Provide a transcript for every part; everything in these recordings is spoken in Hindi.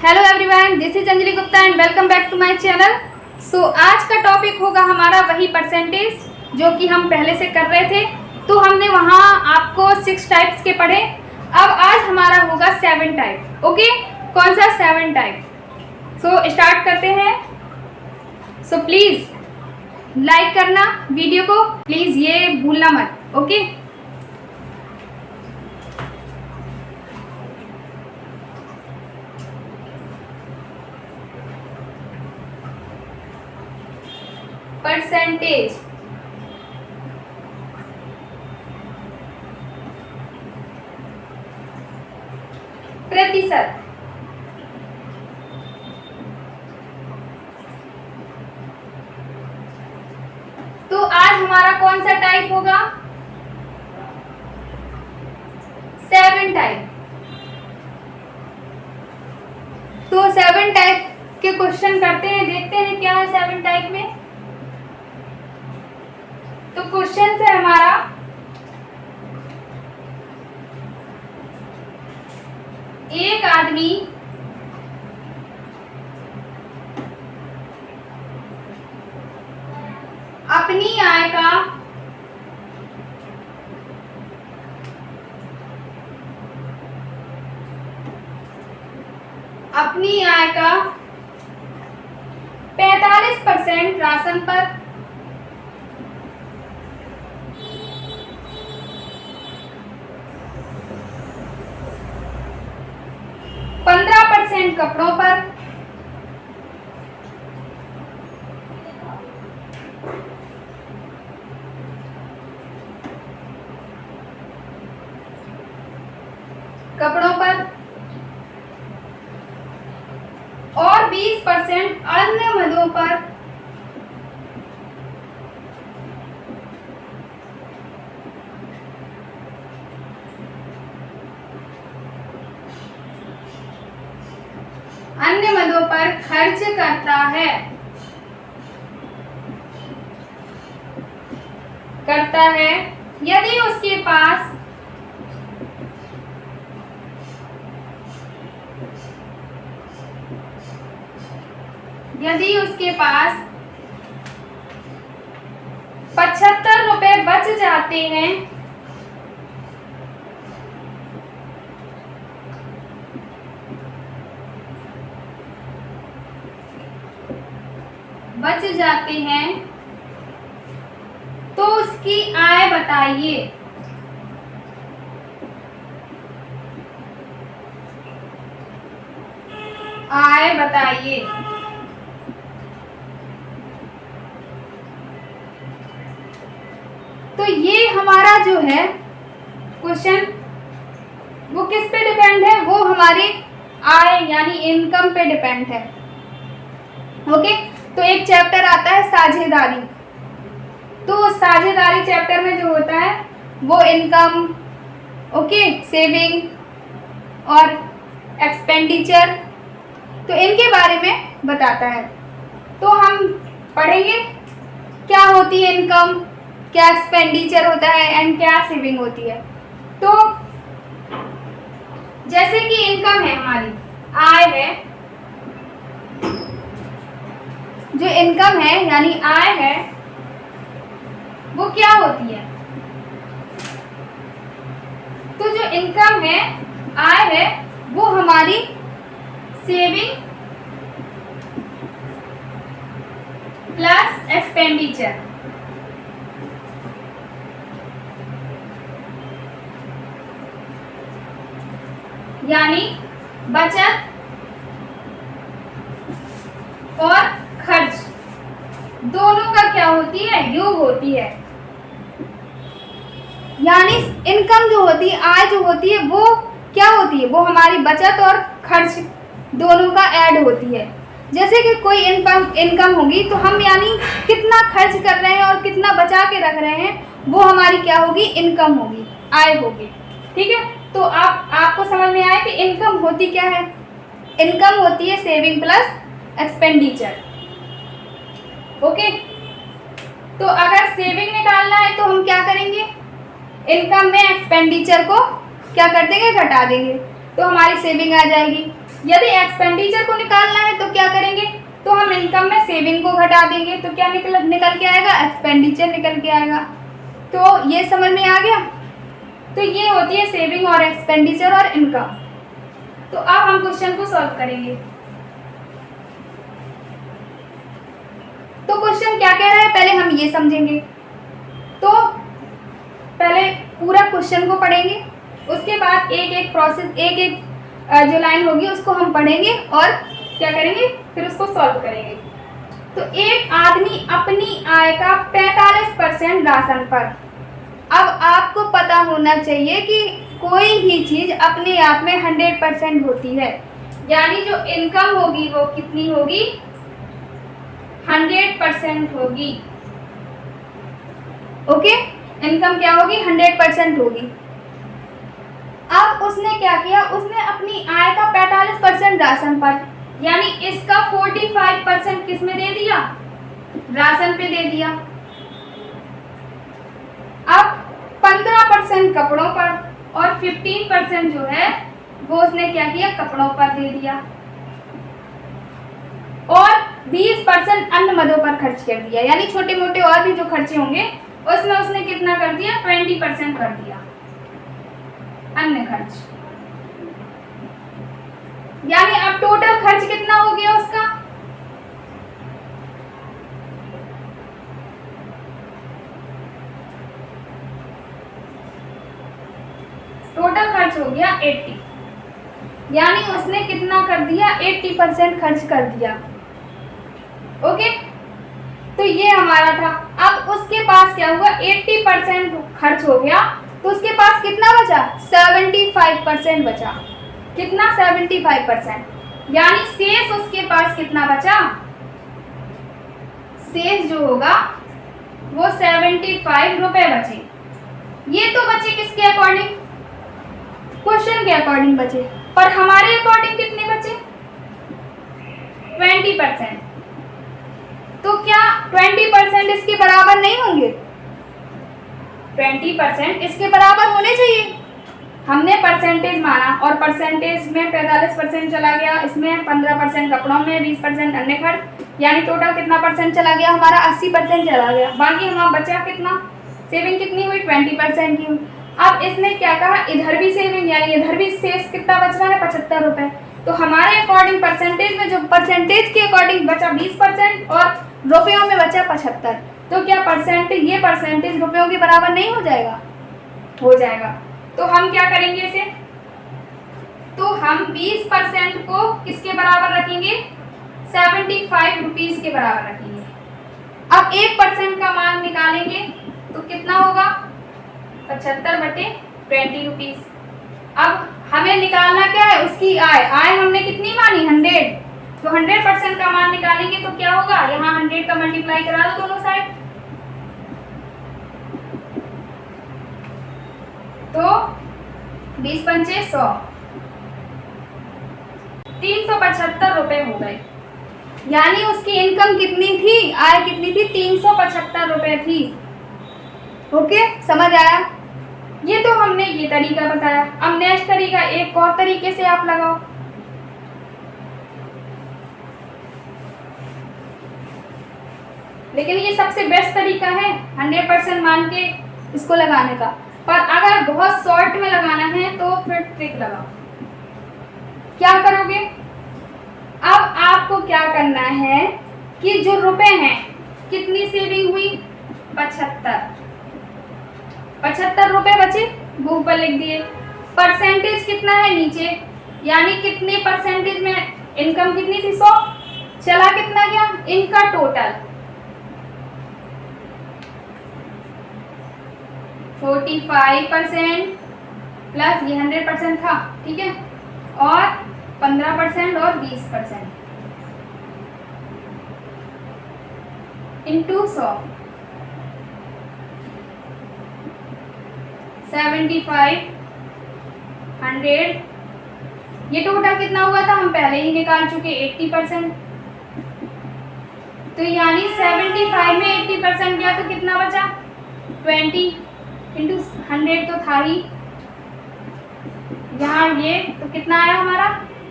Hello everyone, this is Anjali Gupta and welcome back to my channel. So आज का टॉपिक होगा हमारा वही परसेंटेज जो कि हम पहले से कर रहे थे। तो हमने वहाँ आपको 6 टाइप्स के पढ़े। अब आज हमारा होगा 7 टाइप। ओके, कौन सा 7 टाइप? सो स्टार्ट करते हैं। सो प्लीज़ लाइक करना वीडियो को, प्लीज़ ये भूलना मत। ओके, परसेंटेज प्रतिशत। तो आज हमारा कौन सा टाइप होगा? 7 टाइप। तो 7 टाइप के क्वेश्चन करते हैं, देखते हैं क्या है 7 टाइप में। तो क्वेश्चन है हमारा एक आदमी अपनी आय का अपनी आय का 45% राशन पर, 15% कपड़ों पर, 20% अन्य मदों पर, अन्य मदों पर खर्च करता है यदि उसके पास ₹75 बच जाते हैं तो उसकी आय बताइए। आय बताइए। तो ये हमारा जो है क्वेश्चन वो किस पे डिपेंड है? वो हमारी आय यानी इनकम पे डिपेंड है। ओके, तो एक चैप्टर आता है साझेदारी। तो साझेदारी चैप्टर में जो होता है वो इनकम, ओके, सेविंग और एक्सपेंडिचर, तो इनके बारे में बताता है। तो हम पढ़ेंगे क्या होती है इनकम, क्या एक्सपेंडिचर होता है एंड क्या सेविंग होती है। तो जैसे कि इनकम है, हमारी आय है, जो इनकम है यानी आय है वो क्या होती है? तो जो इनकम है, आय है, वो हमारी सेविंग प्लस एक्सपेंडिचर, यानी बचत और खर्च दोनों का क्या होती है? योग होती है। यानी इनकम जो होती है, आय जो होती है, वो क्या होती है? वो हमारी बचत और खर्च दोनों का ऐड होती है। जैसे कि कोई इनकम होगी तो हम यानी कितना खर्च कर रहे हैं और कितना बचा के रख रहे हैं, वो हमारी क्या होगी? इनकम होगी, आय होगी। ठीक है, तो आपको समझ में आया कि इनकम होती क्या है? इनकम होती है सेविंग प्लस एक्सपेंडिचर। ओके, तो अगर सेविंग निकालना है तो हम क्या करेंगे? इनकम में एक्सपेंडिचर को क्या कर देंगे? घटा देंगे, तो हमारी सेविंग आ जाएगी। यदि एक्सपेंडिचर को निकालना है तो क्या करेंगे, तो हम इनकम में सेविंग को घटा देंगे, तो क्या निकल के आएगा, एक्सपेंडिचर निकल के आएगा। तो ये समझ में आ गया। तो ये होती है सेविंग और एक्सपेंडिचर और इनकम। तो अब हम क्वेश्चन को सॉल्व करेंगे। तो क्वेश्चन क्या कह रहा है पहले हम ये समझेंगे। तो पहले पूरा क्वेश्चन को पढ़ेंगे, उसके बाद एक एक प्रोसेस, एक एक जो लाइन होगी उसको हम पढ़ेंगे और क्या करेंगे, फिर उसको सॉल्व करेंगे। तो एक आदमी अपनी आय का 45% राशन पर। अब आपको पता होना चाहिए कि कोई भी चीज अपने आप में 100% होती है, यानी जो इनकम होगी वो कितनी होगी, 100% होगी। ओके, इनकम क्या होगी, 100% होगी। अब उसने क्या किया, उसने अपनी आय का 45% राशन पर, यानी इसका 45% किस में दे दिया, राशन पे दे दिया। अब 15% कपड़ों पर और 15% जो है वो उसने क्या किया, कपड़ों पर दे दिया, और 20% अन्य मदों पर खर्च कर दिया, यानी छोटे मोटे और भी जो खर्चे होंगे उसमें उसने कितना कर दिया, 20% कर दिया अन्य खर्च। यानी अब टोटल खर्च कितना हो गया उसका, टोटल खर्च हो गया 80, यानी उसने कितना कर दिया, 80% खर्च कर दिया। ओके, तो ये हमारा था। अब उसके पास क्या हुआ, 80% खर्च हो गया, तो उसके पास कितना बचा, 75% बचा। कितना, 75%, यानी शेष उसके पास कितना बचा, शेष जो होगा वो 75 रुपए बचे। ये तो बचे किसके अकॉर्डिंग, क्वेश्चन के अकॉर्डिंग बचे, पर हमारे अकॉर्डिंग कितने बचे, 20%। तो क्या 20% इसके बराबर नहीं होंगे, 20% इसके बराबर होने चाहिए। हमने परसेंटेज माना और परसेंटेज में 45% चला गया, इसमें 15% कपड़ों में, 20% अन्य खर्च, यानी टोटल कितना परसेंट चला गया हमारा, 80% चला गया। बाकी हमारा बचा कितना, सेविंग कितनी हुई, 20% की हुई। अब इसने क्या कहा, इधर भी सेविंग, यानी इधर भी शेष कितना बच रहा है, 75 रुपए। तो हमारे अकॉर्डिंग परसेंटेज में जो परसेंटेज के अकॉर्डिंग बचा 20% और रुपयों में बचा 75। तो क्या परसेंटेज, ये परसेंटेज रुपयों के बराबर नहीं हो जाएगा, हो जाएगा। तो हम क्या करेंगे इसे, तो हम 20% को किसके बराबर रखेंगे, 75 रुपीज के बराबर रखेंगे। अब 1% का मान निकालेंगे तो कितना होगा, 75/20 रुपीज। अब हमें निकालना क्या है, उसकी आय, आय हमने कितनी मानी, 100, तो 100% का मान निकालेंगे तो क्या होगा, यहाँ 100 का मल्टीप्लाई करा दो दोनों साइड, तो 20 पंचे 100, 375 रुपए हो गए। यानी उसकी इनकम कितनी थी, आय कितनी थी, 375 रुपए थी। ओके, समझ आया। ये तो हमने ये तरीका बताया। अब नेक्स्ट तरीका एक और तरीके से आप लगाओ। लेकिन ये सबसे बेस्ट तरीका है 100% मान के इसको लगाने का, पर अगर बहुत शॉर्ट में लगाना है तो फिर ट्रिक लगाओ। क्या करोगे, अब आपको क्या करना है कि जो रुपए हैं, कितनी सेविंग हुई, 75 रुपए बचे, वो ऊपर लिख दिए। परसेंटेज कितना है नीचे, यानी कितने परसेंटेज में इनकम कितनी थी, 100, चला कितना गया, इनका टोटल 45% प्लस ये 100% था, ठीक है, और 15% और 20% इंटू 100, 75, 100, ये टोटल कितना हुआ था हम पहले ही निकाल चुके, 80%। तो यानी 75 में 80% गया तो कितना बचा, 20 इंटू 100 तो था ही, यहाँ ये तो कितना आया हमारा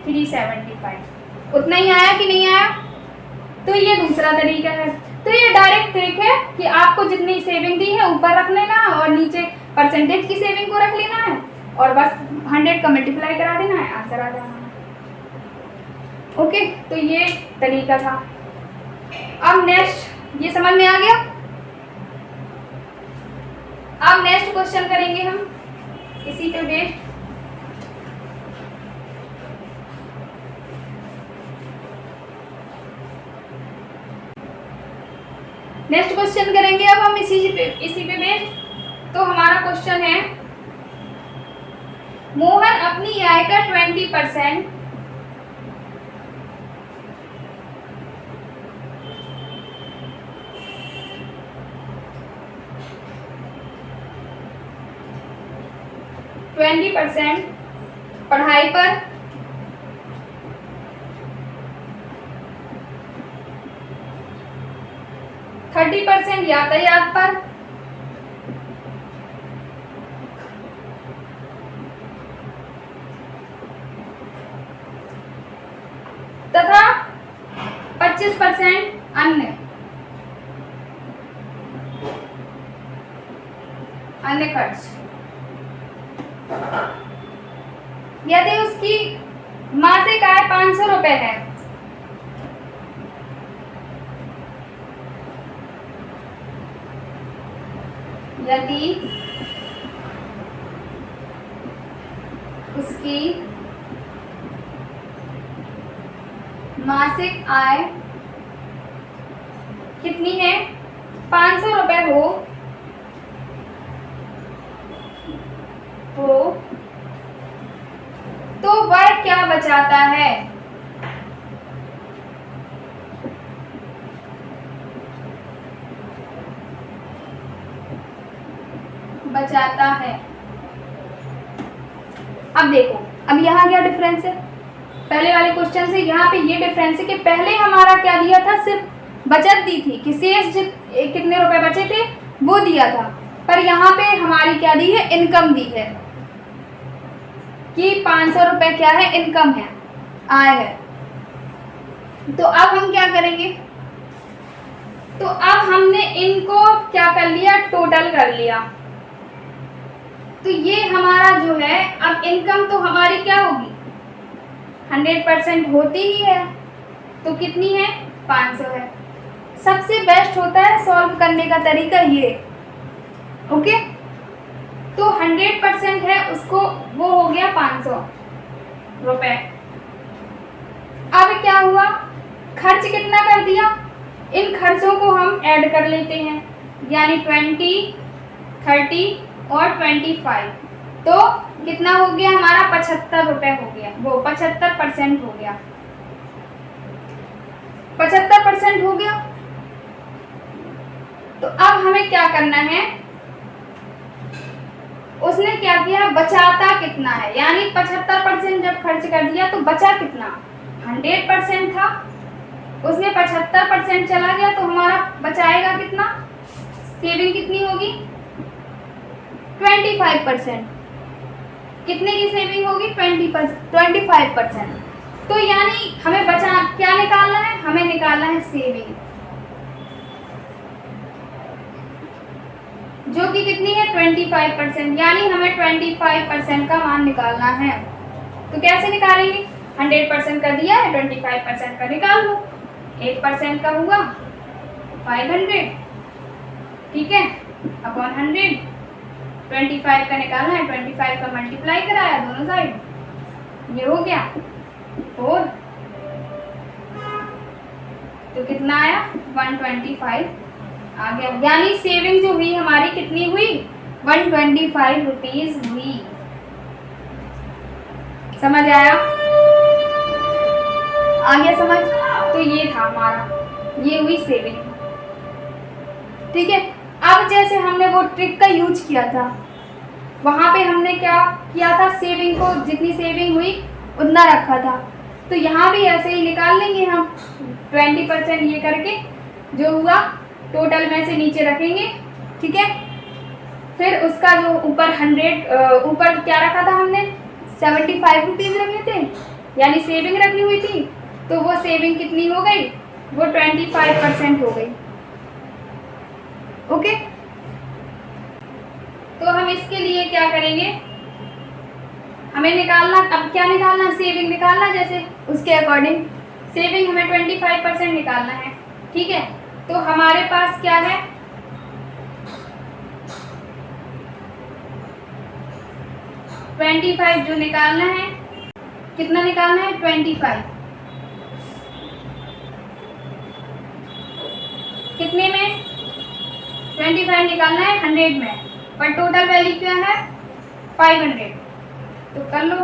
375। उतना ही आया कि नहीं आया? तो ये दूसरा तरीका है। तो ये डायरेक्ट ट्रिक है कि आपको जितनी सेविंग दी है ऊपर रख लेना है और नीचे परसेंटेज की सेविंग को रख लेना है और बस 100 का मल्टीप्लाई करा देना है, आंसर आ जाना है। ओके, तो ये तरीका था। अब नेक्स्ट, ये समझ में आ गया? अब नेक्स्ट क्वेश्चन करेंगे हम इसी पे बेस्ड। नेक्स्ट क्वेश्चन करेंगे अब हम इसी पे बेस्ड। तो हमारा क्वेश्चन है, मोहन अपनी आय का 20% पढ़ाई पर, 30% यातायात पर, तथा 25% अन्य खर्च। यदि उसकी मासिक आय 500 रुपए है, यदि उसकी मासिक आय कितनी है? 500 रुपए हो तो वह क्या बचाता है? बचाता है। अब देखो, अब यहाँ क्या डिफरेंस है पहले वाले क्वेश्चन से? यहाँ पे ये डिफरेंस है कि पहले हमारा क्या दिया था, सिर्फ बचत दी थी कि शेष कितने रुपए बचे थे वो दिया था, पर यहाँ पे हमारी क्या दी है? इनकम दी है कि 500 रुपए क्या है? इनकम है, आय है। तो अब हम क्या करेंगे? तो अब हमने इनको क्या कर लिया? टोटल कर लिया। तो ये हमारा जो है, अब इनकम तो हमारी क्या होगी? 100% होती ही है, तो कितनी है? 500 है। सबसे बेस्ट होता है सॉल्व करने का तरीका ये। ओके, तो 100% है उसको, वो हो गया 500 रुपए। अब क्या हुआ? खर्च कितना कर दिया? इन खर्चों को हम ऐड कर लेते हैं, यानी 20, 30 और 25। तो कितना हो गया हमारा? 75 रुपए हो गया, वो 75% हो गया। 75% हो गया। तो अब हमें क्या करना है? उसने क्या किया? बचाता कितना है, यानी 75% जब खर्च कर दिया तो बचा कितना? 100% था, उसने 75% चला गया, तो हमारा बचाएगा कितना? सेविंग कितनी होगी? 25%। कितने की सेविंग होगी? 25%। तो यानी हमें बचा क्या निकालना है? हमें निकालना है सेविंग, जो कि कितनी है? 25%। यानी हमें 25% का मान निकालना है। तो कैसे निकालेंगे? 100% का दिया है, 25% का निकाल लो। 1% का हुआ 500, ठीक है, अपॉन 100। 25 का निकालना है, 25 का मल्टीप्लाई कराया दोनों साइड, ये हो गया 4। तो कितना आया? 125 आ गया। यानी सेविंग जो हुई हमारी कितनी हुई? 125 रुपीज हुई। समझ आया? आ गया समझ? तो ये था हमारा, ये हुई सेविंग, ठीक है। अब जैसे हमने वो ट्रिक का यूज किया था, वहां पे हमने क्या किया था? सेविंग को, जितनी सेविंग हुई उतना रखा था। तो यहाँ भी ऐसे ही निकाल लेंगे हम, 20% ये करके जो हुआ टोटल में से नीचे रखेंगे, ठीक है। फिर उसका जो ऊपर 100 ऊपर क्या रखा था हमने? 75 रुपीज रखे थे, यानी सेविंग रखी हुई थी, तो वो सेविंग कितनी हो गई, वो 25% हो गई। ओके, तो हम इसके लिए क्या करेंगे, हमें निकालना, अब क्या निकालना, सेविंग निकालना, जैसे उसके अकॉर्डिंग सेविंग हमें 25% निकालना है। ठीक है, तो हमारे पास क्या है, 25 जो निकालना है, कितना निकालना है, 25 कितने में, 25 निकालना है 100 में, पर टोटल वैल्यू क्या है 500, तो कर लो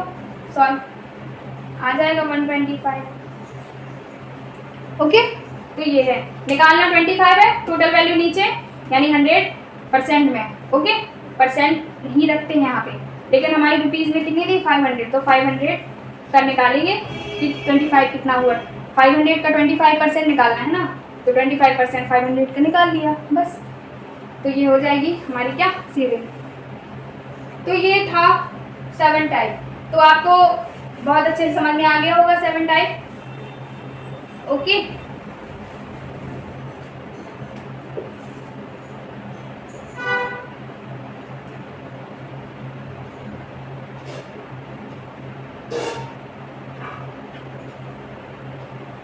सॉल्व, आ जाएगा 125। ओके, तो ये है, निकालना 25 है, टोटल वैल्यू नीचे यानी 100% में। ओके, परसेंट नहीं रखते हैं यहाँ पे, लेकिन हमारी रुपीज़ में कितनी थी 500, तो 500 का निकालेंगे कि 25 कितना हुआ, 500 का 25% निकालना है ना, तो 25% 500 का निकाल लिया बस। तो ये हो जाएगी हमारी क्या, सेविंग। तो ये था 7 टाइप। तो आपको बहुत अच्छे से समझ में आ गया होगा 7 टाइप। ओके,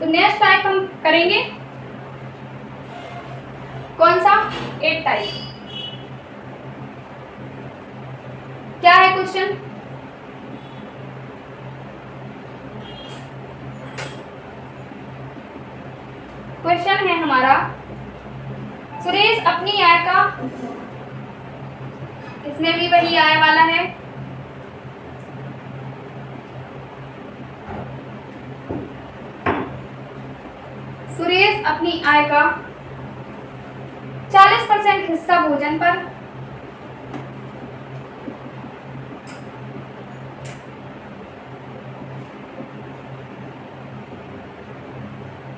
तो नेक्स्ट टाइप हम करेंगे कौन सा, 8 टाइप। क्या है क्वेश्चन, क्वेश्चन है हमारा, सुरेश अपनी आय का, इसमें भी वही आय वाला है, सुरेश अपनी आय का 40% हिस्सा भोजन पर,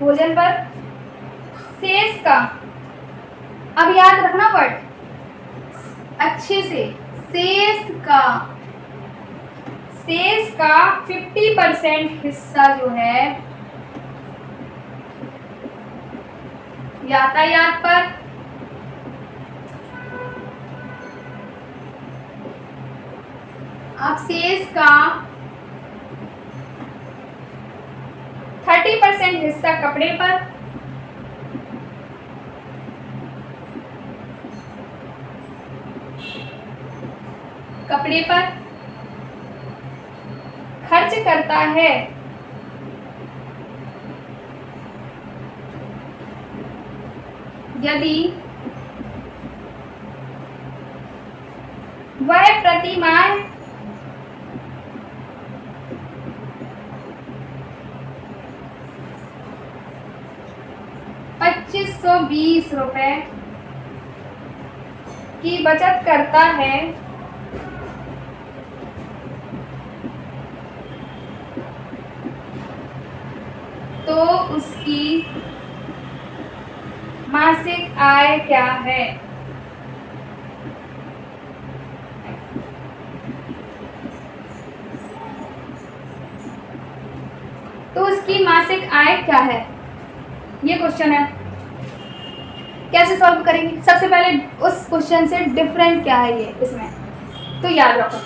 भोजन पर शेष का, अब याद रखना वर्ड अच्छे से, शेष का 50% हिस्सा जो है यातायात पर, अब शेष का 30% हिस्सा कपड़े पर, कपड़े पर खर्च करता है, यदि वह प्रति माह 2520 रुपए की बचत करता है, तो उसकी मासिक आय क्या है। तो उसकी मासिक आय क्या है, ये क्वेश्चन है। कैसे सॉल्व करेंगे, सबसे पहले उस क्वेश्चन से डिफरेंट क्या है ये इसमें, तो याद रखो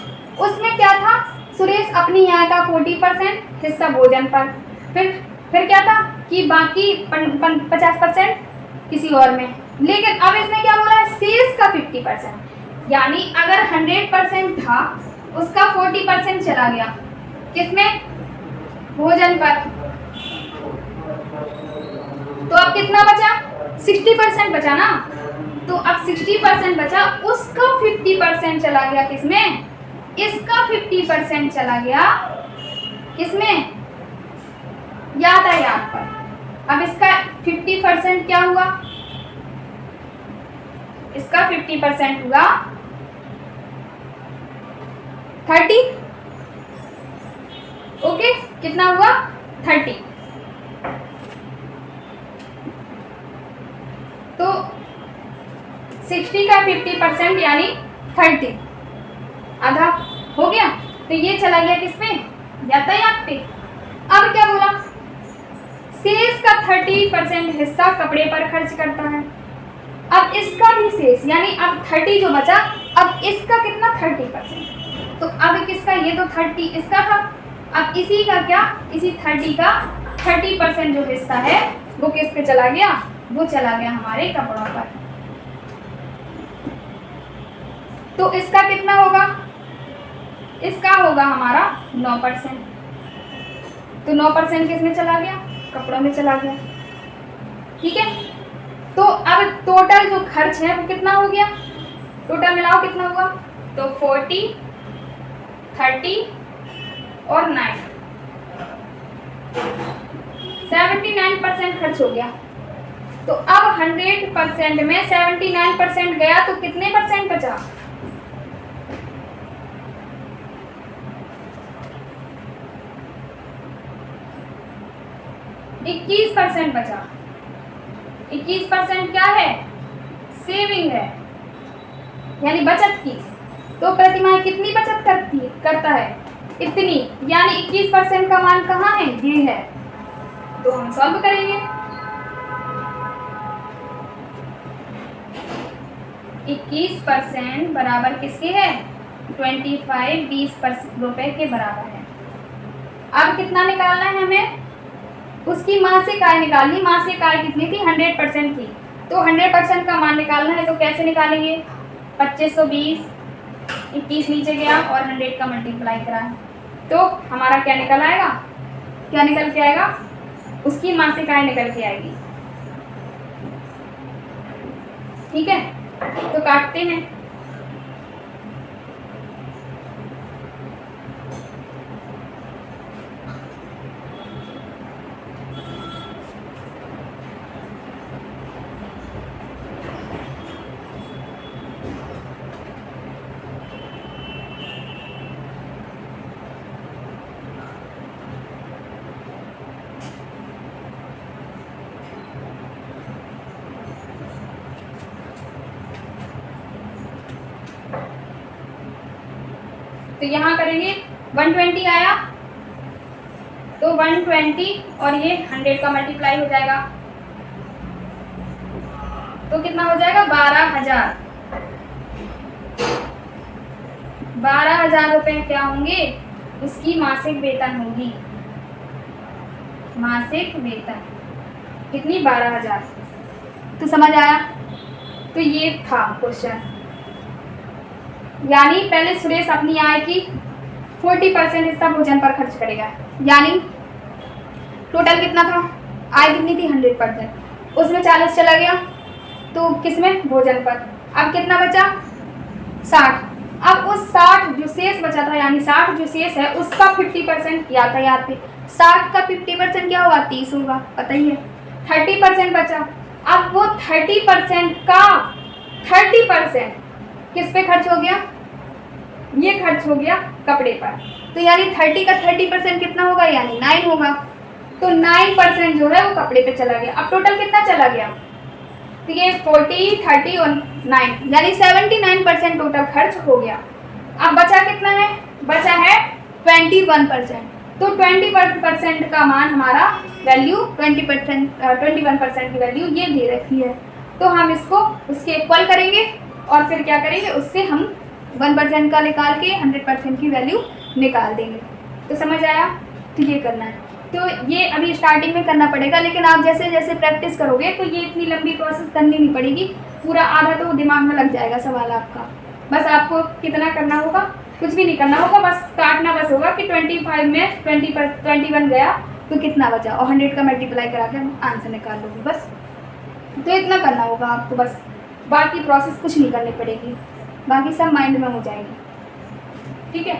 उसमें क्या था, सुरेश अपनी आय का 40% हिस्सा भोजन पर, फिर क्या था कि बाकी 50% किसी और में, लेकिन अब इसने क्या बोला है, शेष का 50%, यानी अगर 100% था उसका 40% चला गया किसमें, भोजन पर, तो अब कितना बचा, 60% बचा ना, तो अब 60% बचा, उसका 50% चला गया किसमें, इसका 50% चला गया किसमें, यातायात पर। अब इसका 50% क्या हुआ, इसका 50% हुआ 30, ओके, कितना हुआ 30, तो 60 का 50% यानी 30, आधा हो गया, तो ये चला गया किसमें, यातायात पे। अब क्या बोला, शेष का 30% हिस्सा कपड़े पर खर्च करता है। अब इसका भी शेष यानी अब 30 जो बचा, अब इसका कितना 30%। तो अब किसका, ये तो 30 इसका था, अब इसी का क्या, इसी 30 का 30% जो हिस्सा है वो किस पे चला गया, वो चला गया हमारे कपड़ों पर। तो इसका कितना होगा, इसका होगा हमारा 9%। तो 9% किस में चला गया, कपड़ों में चला गया। ठीक है, तो अब टोटल जो खर्च है वो कितना हो गया, टोटल मिलाओ कितना हुआ, तो 40, 30 और 9, 79% खर्च हो गया। तो अब 100% में 79% गया तो कितने परसेंट बचा, 21% बचा। 21% क्या है, सेविंग है यानी बचत की। तो प्रतिमाह कितनी बचत करता है, इतनी, यानी 21% का मान कहाँ है, ये है। तो हम सॉल्व करेंगे। 21% बराबर किसके है, 25, 20 रुपए के बराबर है। अब कितना निकालना है हमें, उसकी मासिक आय निकालनी। मासिक आय कितनी थी, 100% थी। तो 100% का मान निकालना है, तो कैसे निकालेंगे, 2520, 21 नीचे गया और 100 का मल्टीप्लाई करा है, तो हमारा क्या निकल आएगा, क्या निकल के आएगा, उसकी मासिक आय निकल के आएगी। ठीक है, तो काटते हैं। तो यहाँ करेंगे 120 आया, तो 120 और ये 100 का मल्टीप्लाई हो जाएगा, तो कितना हो जाएगा, 12,000। 12,000 रुपए क्या होंगे, उसकी मासिक वेतन होगी। मासिक वेतन कितनी, 12,000। तो समझ आया। तो ये था क्वेश्चन, यानी पहले सुरेश अपनी आय की 40% हिस्सा भोजन पर खर्च करेगा, यानी टोटल कितना था, आय कितनी थी 100%, उसमें 40 चला गया तो किसमें, भोजन पर। अब कितना बचा, 60। अब उस 60 जो शेष बचा था, यानी 60 जो शेष है उसका 50% यातायात पे। 60 का 50% क्या हुआ, 30 होगा, पता ही है। 30% बचा। अब वो 30% का 30% किस पे खर्च हो गया, ये खर्च हो गया कपड़े पर। तो यानी 30 का 30% कितना होगा, यानी 9 होगा। तो 9% जो है वो कपड़े पे चला गया। अब टोटल कितना चला गया, तो ये 40, 30 और 9 यानी 79% टोटल खर्च हो गया। अब बचा कितना है, बचा है 21%। तो 21% का मान हमारा वैल्यू 21% की वैल्यू ये दे रखी है। तो हम इसको उसके इक्वल करेंगे और फिर क्या करेंगे, उससे हम 1% का निकाल के 100% की वैल्यू निकाल देंगे। तो समझ आया, तो ये करना है। तो ये अभी स्टार्टिंग में करना पड़ेगा, लेकिन आप जैसे जैसे प्रैक्टिस करोगे तो ये इतनी लंबी प्रोसेस करनी नहीं पड़ेगी, पूरा आधा तो दिमाग में लग जाएगा सवाल आपका। बस आपको कितना करना होगा, कुछ भी नहीं करना होगा, बस काटना बस होगा कि 25 में 21 गया तो कितना बचा, और 100 का मल्टीप्लाई करा के आंसर निकाल लोगे बस। तो इतना करना होगा आपको बस, बाकी प्रोसेस कुछ नहीं करनी पड़ेगी, बाकी सब माइंड में हो जाएगी। ठीक है,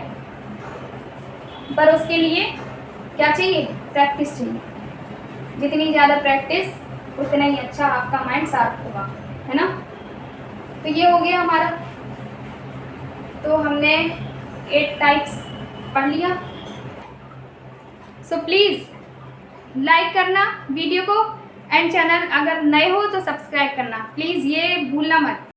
पर उसके लिए क्या चाहिए, प्रैक्टिस चाहिए। जितनी ज़्यादा प्रैक्टिस उतना ही अच्छा आपका माइंड शार्प होगा, है ना। तो ये हो गया हमारा, तो हमने 8 टाइप्स पढ़ लिया। सो प्लीज़ लाइक करना वीडियो को, एंड चैनल अगर नए हो तो सब्सक्राइब करना प्लीज़, ये भूलना मत।